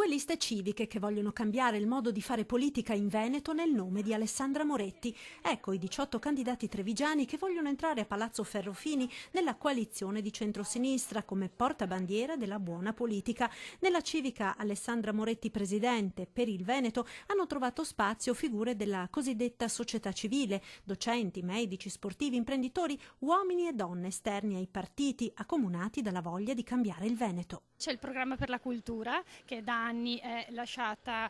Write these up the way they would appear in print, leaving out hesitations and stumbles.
Due liste civiche che vogliono cambiare il modo di fare politica in Veneto nel nome di Alessandra Moretti. Ecco i 18 candidati trevigiani che vogliono entrare a Palazzo Ferrofini nella coalizione di centrosinistra come portabandiera della buona politica. Nella civica Alessandra Moretti presidente, per il Veneto hanno trovato spazio figure della cosiddetta società civile, docenti, medici, sportivi, imprenditori, uomini e donne esterni ai partiti, accomunati dalla voglia di cambiare il Veneto. C'è il programma per la cultura che da anni è lasciata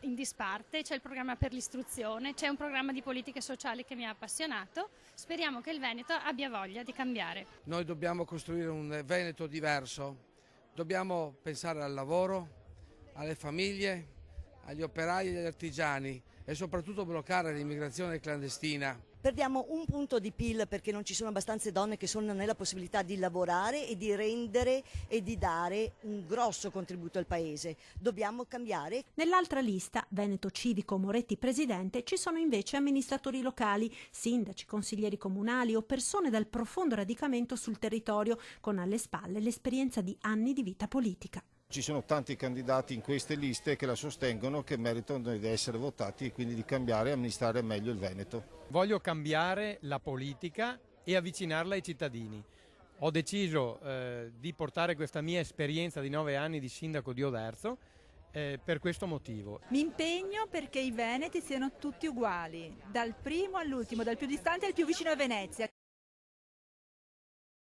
in disparte, c'è il programma per l'istruzione, c'è un programma di politiche sociali che mi ha appassionato. Speriamo che il Veneto abbia voglia di cambiare. Noi dobbiamo costruire un Veneto diverso, dobbiamo pensare al lavoro, alle famiglie, agli operai e agli artigiani e soprattutto bloccare l'immigrazione clandestina. Perdiamo un punto di PIL perché non ci sono abbastanza donne che sono nella possibilità di lavorare e di rendere e di dare un grosso contributo al paese. Dobbiamo cambiare. Nell'altra lista, Veneto Civico Moretti presidente, ci sono invece amministratori locali, sindaci, consiglieri comunali o persone dal profondo radicamento sul territorio, con alle spalle l'esperienza di anni di vita politica. Ci sono tanti candidati in queste liste che la sostengono, che meritano di essere votati e quindi di cambiare e amministrare meglio il Veneto. Voglio cambiare la politica e avvicinarla ai cittadini. Ho deciso di portare questa mia esperienza di 9 anni di sindaco di Oderzo per questo motivo. Mi impegno perché i veneti siano tutti uguali, dal primo all'ultimo, dal più distante al più vicino a Venezia.